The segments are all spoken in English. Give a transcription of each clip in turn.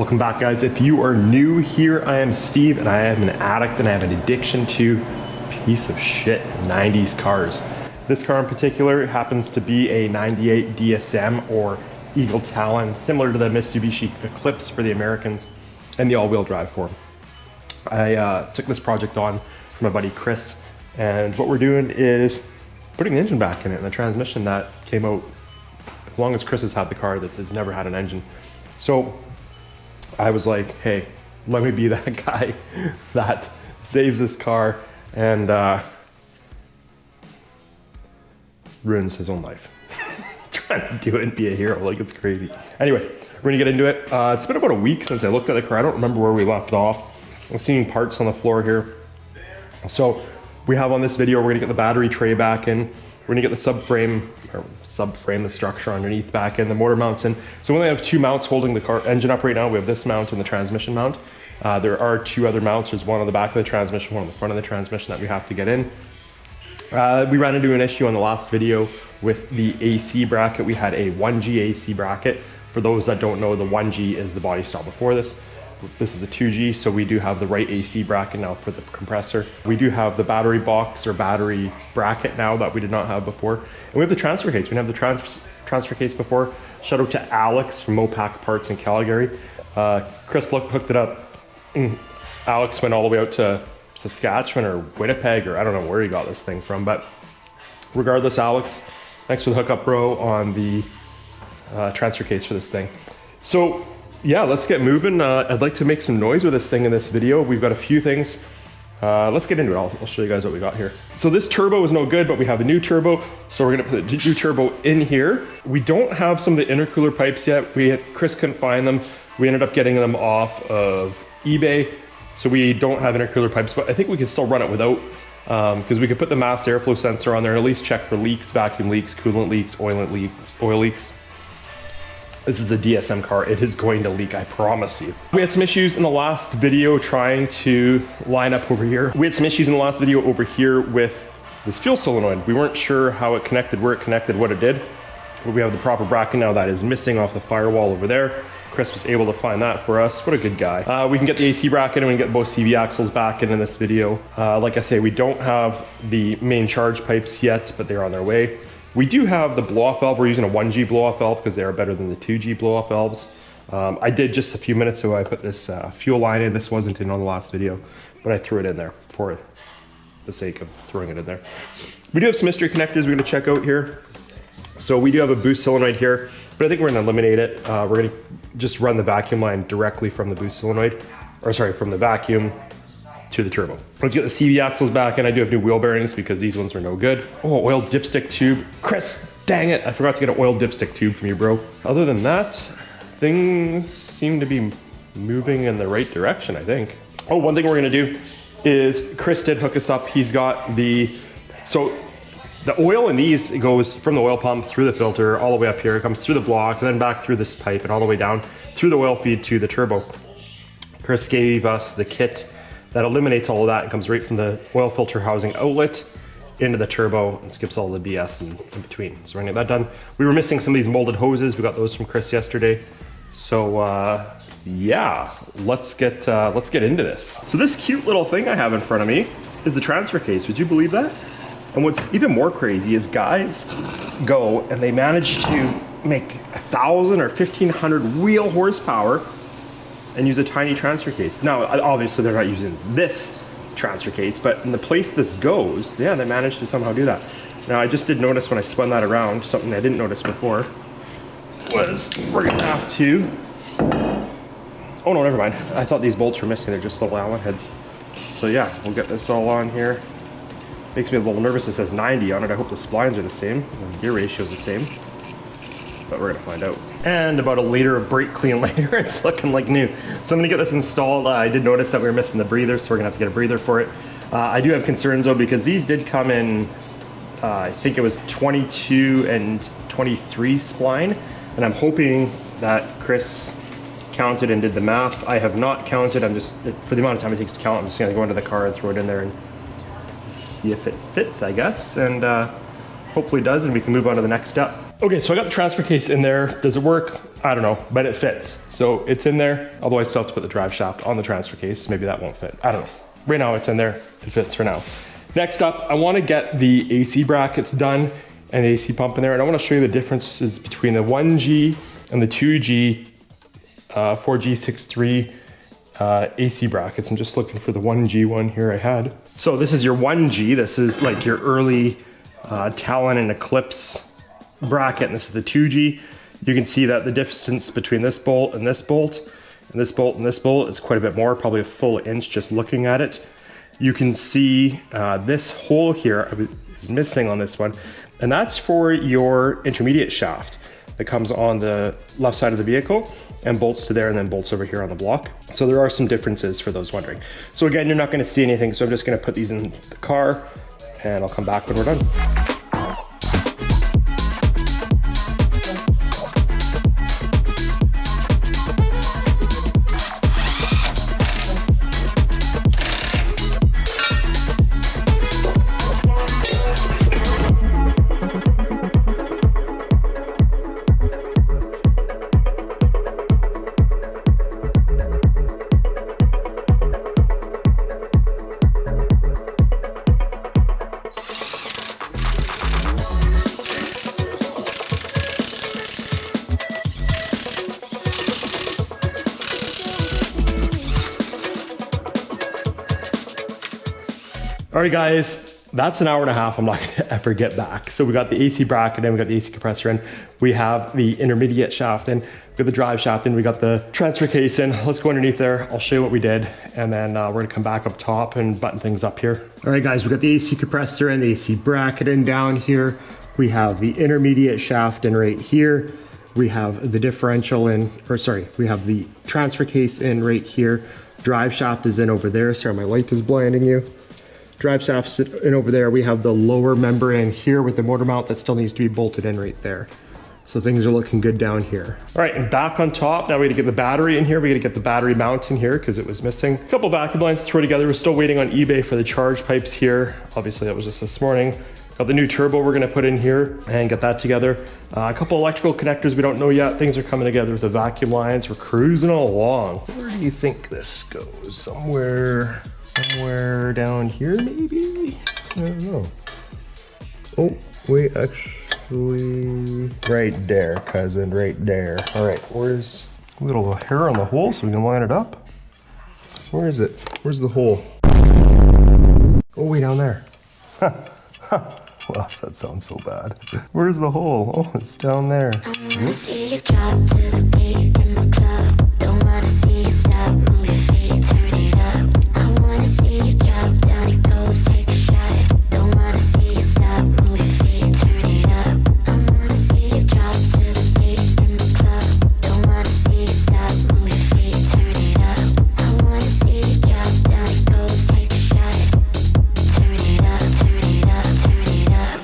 Welcome back, guys. If you are new here, I am Steve and I am an addict and I have an addiction to piece of shit 90s cars. This car in particular happens to be a 98 DSM or Eagle Talon, similar to the Mitsubishi Eclipse for the Americans and the all-wheel drive form. I took this project on from my buddy Chris, and what we're doing is putting the engine back in it and the transmission that came out as long as Chris has had the car that has never had an engine. So I was like, hey, let me be that guy that saves this car and ruins his own life. Trying to do it and be a hero, like it's crazy. Anyway, we're gonna get into it. It's been about a week since I looked at the car. I don't remember where we left off. I'm seeing parts on the floor here. So we have on this video, we're gonna get the battery tray back in. We're gonna get the subframe, the structure underneath back in, the motor mounts in. So we only have two mounts holding the car engine up right now. We have this mount and the transmission mount. There are two other mounts. There's one on the back of the transmission, one on the front of the transmission that we have to get in. We ran into an issue on the last video with the AC bracket. We had a 1G AC bracket. For those that don't know, the 1G is the body style before this. This is a 2G, so we do have the right AC bracket now for the compressor. We do have the battery box or battery bracket now that we did not have before. And we have the transfer case. We didn't have the transfer case before. Shout out to Alex from Mopac Parts in Calgary. Chris hooked it up. Alex went all the way out to Saskatchewan or Winnipeg, or I don't know where he got this thing from, but regardless, Alex, thanks for the hookup, bro, on the transfer case for this thing. So yeah, let's get moving. I'd like to make some noise with this thing in this video. We've got a few things. Let's get into it. I'll show you guys what we got here. So this turbo is no good, but we have a new turbo. So we're gonna put the new turbo in here. We don't have some of the intercooler pipes yet. Chris couldn't find them. We ended up getting them off of eBay. So we don't have intercooler pipes, but I think we can still run it without, because we could put the mass airflow sensor on there and at least check for leaks, vacuum leaks, coolant leaks, oil leaks. This is a DSM car. It is going to leak, I promise you. We had some issues in the last video trying to line up over here. We had some issues in the last video over here with this fuel solenoid. We weren't sure how it connected, where it connected, what it did. But we have the proper bracket now that is missing off the firewall over there. Chris was able to find that for us. What a good guy. We can get the AC bracket and we can get both CV axles back in this video. Like I say, we don't have the main charge pipes yet, but they're on their way. We do have the blow-off valve. We're using a 1G blow-off valve because they are better than the 2G blow-off valves. I did just a few minutes ago, I put this fuel line in. This wasn't in on the last video, but I threw it in there for the sake of throwing it in there. We do have some mystery connectors we're gonna check out here. So we do have a boost solenoid here, but I think we're gonna eliminate it. We're gonna just run the vacuum line directly from the boost solenoid, or sorry, from the vacuum to the turbo. Let's get the CV axles back, and I do have new wheel bearings because these ones are no good. Oh, oil dipstick tube. Chris, dang it, I forgot to get an oil dipstick tube from you, bro. Other than that, things seem to be moving in the right direction, I think. Oh, one thing we're gonna do is Chris did hook us up. He's got so the oil in these, it goes from the oil pump through the filter all the way up here. It comes through the block and then back through this pipe and all the way down through the oil feed to the turbo. Chris gave us the kit that eliminates all of that and comes right from the oil filter housing outlet into the turbo and skips all the BS in between. So we're gonna get that done. We were missing some of these molded hoses. We got those from Chris yesterday. So yeah, let's get into this. So this cute little thing I have in front of me is the transfer case. Would you believe that? And what's even more crazy is guys go and they manage to make 1,000 or 1,500 wheel horsepower and use a tiny transfer case. Now, obviously they're not using this transfer case, but in the place this goes, yeah, they managed to somehow do that. Now, I just did notice when I spun that around, something I didn't notice before, was we're gonna have to, oh no, never mind. I thought these bolts were missing, they're just little Allen heads. So yeah, we'll get this all on here. Makes me a little nervous, it says 90 on it. I hope the splines are the same, the gear ratio is the same, but we're gonna find out. And about a liter of brake clean later, it's looking like new. So I'm gonna get this installed. I did notice that we were missing the breather, so we're gonna have to get a breather for it. I do have concerns though, because these did come in, I think it was 22 and 23 spline, and I'm hoping that Chris counted and did the math. I have not counted, for the amount of time it takes to count, I'm just gonna go into the car and throw it in there and see if it fits, I guess, and hopefully it does, and we can move on to the next step. Okay, so I got the transfer case in there. Does it work? I don't know, but it fits. So it's in there, although I still have to put the drive shaft on the transfer case. Maybe that won't fit. I don't know. Right now it's in there. It fits for now. Next up, I want to get the AC brackets done and the AC pump in there. And I want to show you the differences between the 1G and the 2G 4G63 AC brackets. I'm just looking for the 1G one here I had. So this is your 1G. This is like your early Talon and Eclipse bracket, and this is the 2G. You can see that the distance between this bolt and this bolt and this bolt and this bolt is quite a bit more, probably a full inch just looking at it. You can see this hole here is missing on this one, and that's for your intermediate shaft that comes on the left side of the vehicle and bolts to there and then bolts over here on the block. So there are some differences for those wondering. So again, you're not gonna see anything, so I'm just gonna put these in the car and I'll come back when we're done. All right, guys, that's an hour and a half I'm not gonna ever get back. So we got the AC bracket in, we got the AC compressor in, we have the intermediate shaft in, we got the drive shaft in, we got the transfer case in. Let's go underneath there. I'll show you what we did, and then we're gonna come back up top and button things up here. All right, guys, we got the AC compressor and the AC bracket in down here. We have the intermediate shaft in right here. We have the differential in, or sorry, we have the transfer case in right here. Drive shaft is in over there. Sorry, my light is blinding you. Drive shaft's in over there. We have the lower member in here with the motor mount that still needs to be bolted in right there. So things are looking good down here. All right, and back on top, now we gotta get the battery in here. We gotta get the battery mount in here because it was missing. A couple vacuum lines to throw together. We're still waiting on eBay for the charge pipes here. Obviously that was just this morning. Got the new turbo we're gonna put in here and get that together. A couple electrical connectors we don't know yet. Things are coming together with the vacuum lines. We're cruising along. Where do you think this goes? Somewhere down here maybe? I don't know. Oh, wait, actually, right there, cousin, right there. All right, where's a little hair on the hole so we can line it up? Where is it? Where's the hole? Oh, way down there. Well, that sounds so bad. Where's the hole? Oh, it's down there. I wanna see you drop to the beat in the club. Don't wanna see you stop, move your feet, turn it up. I wanna see you drop, down it goes, take a shot. Don't wanna see you stop, move your feet, turn it up. I wanna see you drop to the beat in the club. Don't wanna see you stop, move your feet, turn it up. I wanna see you drop, down it goes, take a shot. Turn it up, turn it up, turn it up.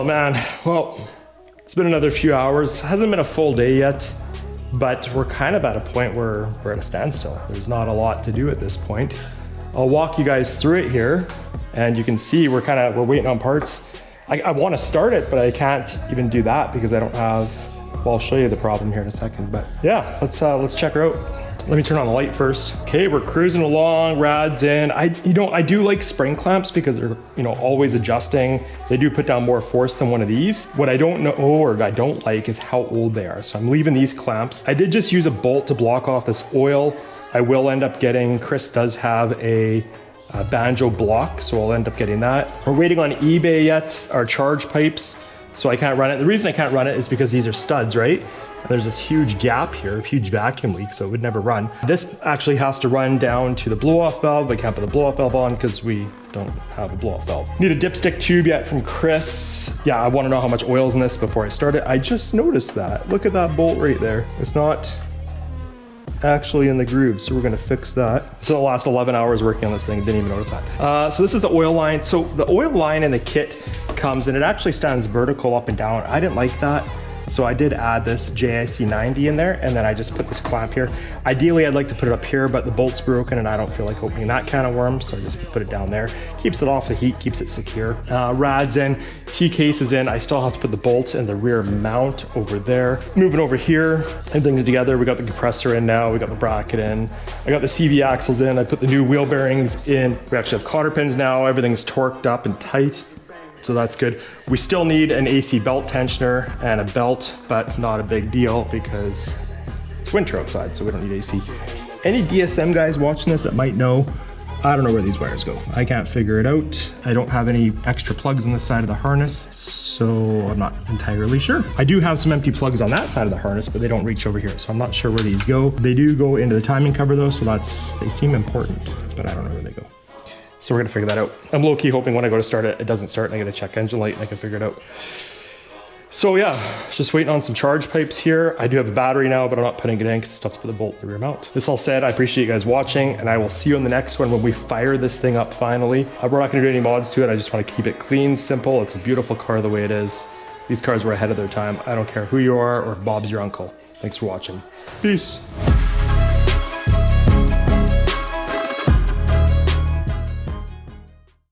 man. Well, it's been another few hours. Hasn't been a full day yet, but we're kind of at a point where we're at a standstill. There's not a lot to do at this point. I'll walk you guys through it here, and you can see we're waiting on parts. I want to start it, but I can't even do that because I don't have, well, I'll show you the problem here in a second, but yeah, let's check her out. Let me turn on the light first. Okay, we're cruising along, rad's in. I do like spring clamps because they're, always adjusting. They do put down more force than one of these. What I don't know, or I don't like, is how old they are. So I'm leaving these clamps. I did just use a bolt to block off this oil. I will end up getting, Chris does have a banjo block, so I'll end up getting that. We're waiting on eBay yet, our charge pipes, so I can't run it. The reason I can't run it is because these are studs, right? And there's this huge gap here, a huge vacuum leak, so it would never run. This actually has to run down to the blow-off valve. I can't put the blow-off valve on because we don't have a blow-off valve. Need a dipstick tube yet from Chris. Yeah, I want to know how much oil's in this before I start it. I just noticed that. Look at that bolt right there. It's not actually in the groove, so we're gonna fix that. So the last 11 hours working on this thing, didn't even notice that. So this is the oil line. So the oil line in the kit comes, and it actually stands vertical up and down. I didn't like that, so I did add this JIC 90 in there, and then I just put this clamp here. Ideally, I'd like to put it up here, but the bolt's broken, and I don't feel like opening that can of worms, so I just put it down there. Keeps it off the heat, keeps it secure. Rad's in, T-case is in. I still have to put the bolt and the rear mount over there. Moving over here, everything's together. We got the compressor in now, we got the bracket in. I got the CV axles in, I put the new wheel bearings in. We actually have cotter pins now, everything's torqued up and tight. So that's good. We still need an AC belt tensioner and a belt, but not a big deal because it's winter outside, so we don't need AC. Any DSM guys watching this that might know, I don't know where these wires go. I can't figure it out. I don't have any extra plugs on this side of the harness, so I'm not entirely sure. I do have some empty plugs on that side of the harness, but they don't reach over here, so I'm not sure where these go. They do go into the timing cover though, so they seem important, but I don't know where they go. So we're gonna figure that out. I'm low-key hoping when I go to start it, it doesn't start and I get a check engine light and I can figure it out. So yeah, just waiting on some charge pipes here. I do have a battery now, but I'm not putting it in because it's tough to put the bolt in the rear mount. This all said, I appreciate you guys watching, and I will see you on the next one when we fire this thing up finally. We're not gonna do any mods to it. I just wanna keep it clean, simple. It's a beautiful car the way it is. These cars were ahead of their time. I don't care who you are or if Bob's your uncle. Thanks for watching. Peace.